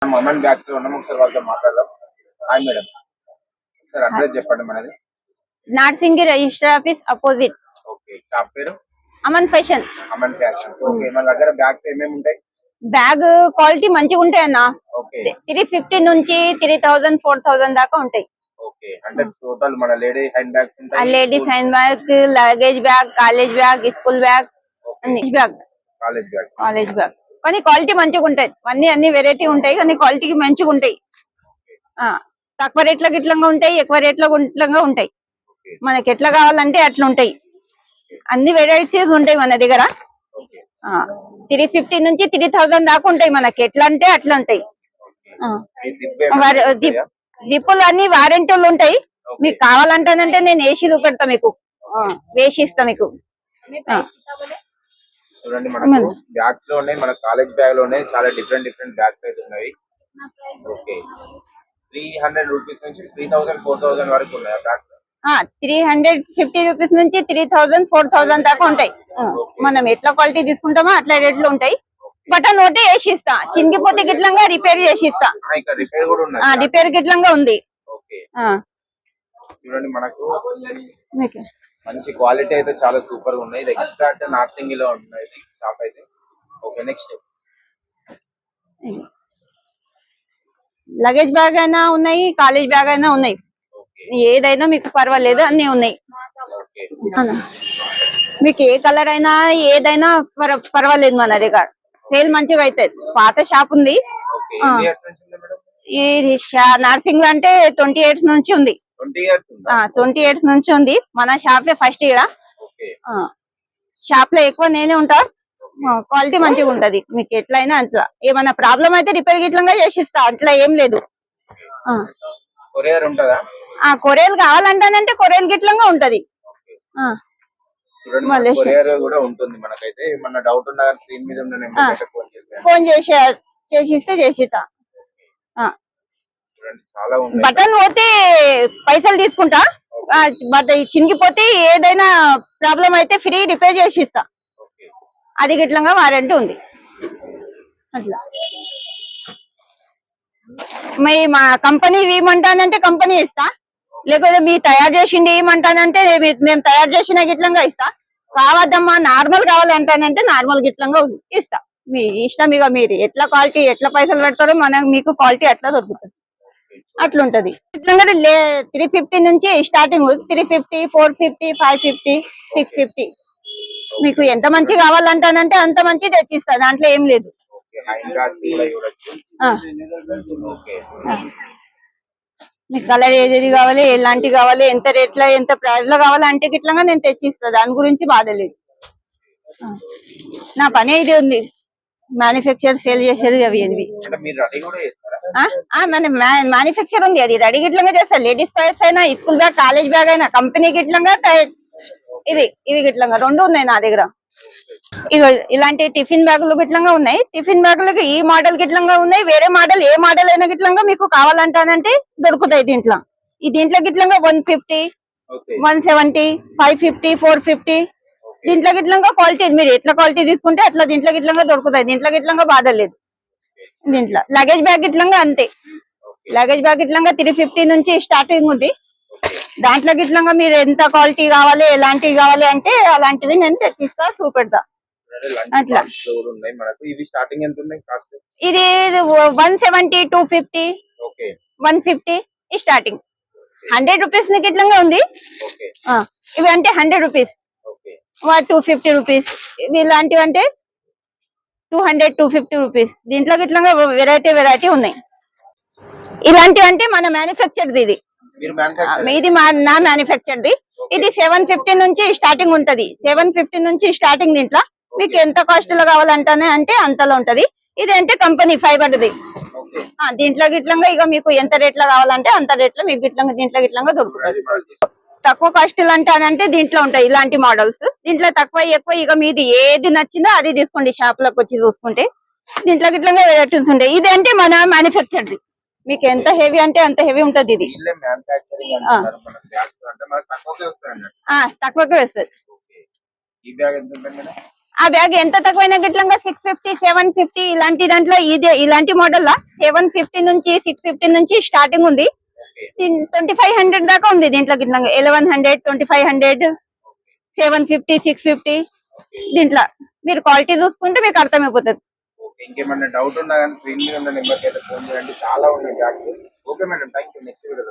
మనం అమన్ బ్యాక్ లో ఉన్నాం, ఒకసారి వాళ్ళతో మాట్లాడదాం. హాయ్ మేడం, సార్ అడ్రస్ చెప్పండి మనది. Narsingi register office opposite. Okay, shop పేరు Aman fashion. Aman fashion. Okay, మన దగ్గర బ్యాగ్స్ ఏమేమి ఉంటాయి? బ్యాగ్ క్వాలిటీ మంచిగా ఉంటాయి అన్న. ఓకే, 350 నుంచి 3000 4000 దాకా ఉంటాయి. ఓకే, అంటే టోటల్ మన లేడీ హ్యాండ్ బ్యాగ్స్ ఉంటాయి, ladies hand bag, luggage bag, college bag, school bag, bag, college bag. కానీ క్వాలిటీ మంచిగా ఉంటాయి. అన్ని వెరైటీ ఉంటాయి కానీ క్వాలిటీకి మంచిగా ఉంటాయి. తక్కువ రేట్ల గిట్లంగా ఉంటాయి, ఎక్కువ రేట్ల గిట్లంగా ఉంటాయి. మనకి ఎట్లా కావాలంటే అట్లా ఉంటాయి. అన్ని వెరైటీస్ ఉంటాయి మన దగ్గర. 350 నుంచి 3000 దాకా ఉంటాయి. మనకి ఎట్లా అంటే అట్లా ఉంటాయి. జిప్పులు అన్ని వారంటీలు ఉంటాయి. మీకు కావాలంటానంటే నేను వేసి చూపెడతా, మీకు వేసి ఇస్తా మీకు. చూడండి, మనకు బ్యాగ్స్ లో ఉన్నాయి, మన కాలేజ్ బ్యాగ్ లో ఉన్నాయి, చాలా డిఫరెంట్ బ్యాగ్స్ అయితే ఉన్నాయి. ఓకే, 300 రూపీస్ నుంచి 3000 4000 వరకు ఉన్నాయి బ్యాగ్స్. 350 రూపీస్ నుంచి 3000 4000 దాకా ఉంటాయి. మనం ఎట్లా క్వాలిటీ తీసుకుంటామో అట్లా రేట్లు ఉంటాయి. బటన్ ఒకటి వేసి ఇస్తా, చినిగిపోతే గిట్లంగా రిపేర్ చేసి ఇస్తా. రిపేర్ గిట్లంగా ఉంది. చూడండి, మనకు మంచి క్వాలిటీ అయితే చాలా సూపర్ గా ఉన్నాయి. ఎగ్జాక్ట్ నార్సింగి లో ఉన్నాయి షాప్ అయితే. ఓకే, నెక్స్ట్ లగేజ్ బ్యాగ్ అయినా ఉన్నాయి, కాలేజ్ బ్యాగ్ అయినా ఉన్నాయి. ఏదైనా మీకు పర్వాలేదు, అన్ని ఉన్నాయి. మీకు ఏ కలర్ అయినా ఏదైనా పర్వాలేదు. మన దగ్గర సేల్ మంచిగా అవుతుంది. పాత షాప్ ఉంది. ఈ నర్సింగ్ అంటే 20 years నుంచి ఉంది. 20 years నుంచి ఉంది. మన షాపే ఫస్ట్ ఇక్కడ. షాప్ లో ఎక్కువ నేనే ఉంటా. క్వాలిటీ మంచిగా ఉంటది. మీకు ఎట్లయినా అట్లా ఏమైనా ప్రాబ్లం అయితే రిపేర్ గిట్లంగా చేసిస్తా. అట్లా ఏం లేదు. కొరియర్ ఉంటదా? కొరియర్ కావాలంటానంటే కొరియర్ గిట్లంగా ఉంటది. కొరియర్ కూడా ఉంటుంది. మనకైతే ఏమన్నా డౌట్ ఉన్నా స్క్రీన్ మీద ఉన్న నెంబర్ ఫోన్ చేసిస్తే చేసిస్తా. బటన్ పోతే పైసలు తీసుకుంటా. బట్ చినిగిపోతే ఏదైనా ప్రాబ్లం అయితే ఫ్రీ రిపేర్ చేసి ఇస్తా. అది గిట్లంగా వారంటీ ఉంది. అట్లా మా కంపెనీ ఇవ్వమంటానంటే కంపెనీ ఇస్తా, లేకపోతే మీ తయారు చేసింది ఏమంటానంటే మేము తయారు చేసిన గిట్లంగా ఇస్తా. కావద్దమ్మా నార్మల్ కావాలంటానంటే నార్మల్ గిట్లంగా ఇస్తా. మీ ఇష్టం. ఇక మీరు ఎట్లా క్వాలిటీ ఎట్లా పైసలు పెడతారో మీకు క్వాలిటీ అట్లా దొరుకుతుంది. అట్లుంటది. 350 నుంచి స్టార్టింగ్. 350 450 550 650 మీకు ఎంత మంచి కావాలంటానంటే అంత మంచి తెచ్చిస్తా. దాంట్లో ఏం లేదు. మీకు కలర్ ఏది కావాలి, ఎలాంటి కావాలి, ఎంత రేట్లో ఎంత ప్రైస్ లో కావాలి అంటే గిట్లంగా నేను తెచ్చిస్తా. దాని గురించి బాధ లేదు. నా పని ఇది ఉంది. మ్యానుఫ్యాక్చర్ సేల్ చేసేది అవి మన మ్యానుఫ్యాక్చర్ ఉంది. అది రెడీ గిట్లంగా చేస్తారు. లేడీస్ టాయ్స్ అయినా, స్కూల్ బ్యాగ్, కాలేజ్ బ్యాగ్ అయినా కంపెనీ గిట్లంగా ఇవి గిట్లంగా రెండు ఉన్నాయి నా దగ్గర. ఇలాంటి టిఫిన్ బ్యాగులు గిట్లంగా ఉన్నాయి. టిఫిన్ బ్యాగులకి ఈ మోడల్ గిట్లంగా ఉన్నాయి. వేరే మోడల్ ఏ మోడల్ అయినా గిట్లంగా మీకు కావాలంటానంటే దొరుకుతాయి. దీంట్లో గిట్లంగా 150 170 550 450 దీంట్లో గిట్లంగా క్వాలిటీ మీరు ఎట్లా క్వాలిటీ తీసుకుంటే అట్లా దీంట్లో గిట్లంగా దొరుకుతాయి. దీంట్లో గిట్లంగా బాధ లేదు. దీంట్లో లగేజ్ బ్యాగ్ గిట్లంగా అంతే. లగేజ్ బ్యాగ్ గిట్లంగా 350 నుంచి స్టార్టింగ్ ఉంది. దాంట్లో గిట్లంగా మీరు ఎంత క్వాలిటీ కావాలి, ఎలాంటివి కావాలి అంటే అలాంటివి నేను తెచ్చిస్తా, చూపెడతా. అట్లా ఇది 170 250 150 స్టార్టింగ్. 100 రూపీస్ గిట్లంగా ఉంది. ఇవి అంటే 100 రూపీస్, 250 రూపీస్. ఇవి ఇలాంటివి అంటే 200 250 రూపీస్. దీంట్లో గిట్లంగా వెరైటీ ఉన్నాయి. ఇలాంటివి అంటే మన మ్యానుఫ్యాక్చర్ది. ఇది నా మ్యానుఫ్యాక్చర్ది. ఇది 750 నుంచి స్టార్టింగ్ ఉంటది. 750 నుంచి స్టార్టింగ్. దీంట్లో మీకు ఎంత కాస్ట్ లో కావాలంటానే అంటే అంతలో ఉంటది. ఇది అంటే కంపెనీ ఫైబర్ది. దీంట్లో గిట్లంగా ఇక మీకు ఎంత రేట్లో కావాలంటే అంత రేట్లో మీకు దీంట్లో గిట్లంగా దొరుకుతుంది. తక్కువ కాస్ట్ అంటానంటే దీంట్లో ఉంటాయి ఇలాంటి మోడల్స్. దీంట్లో తక్కువ ఎక్కువ ఇక మీది ఏది నచ్చిందో అది తీసుకోండి. షాప్ లోకి వచ్చి చూసుకుంటే దీంట్లో గిట్లంగా వెరైటీస్ ఉంటాయి. ఇది అంటే మన మ్యానుఫ్యాక్చర్ది. మీకు ఎంత హెవీ అంటే అంత హెవీ ఉంటది. ఇది తక్కువగా వస్తుంది. ఆ బ్యాగ్ ఎంత తక్కువైనా గిట్లంగా 650 750 ఇలాంటి దాంట్లో ఇలాంటి మోడల్ లా 750 నుంచి 650 నుంచి స్టార్టింగ్ ఉంది. 2500 దాకా ఉంది దీంట్లో గిట్లంగా 1100 2500 750 650 దీంట్లో మీరు క్వాలిటీ చూసుకుంటే మీకు అర్థమైపోతుంది. ఓకే, ఇంకేమైనా డౌట్ ఉన్నా కానీ స్క్రీన్ మీద ఉన్న నెంబర్కి అయితే ఫోన్ చేయండి, చాలా ఉన్నాయి bags. Okay madam, thank you. Next video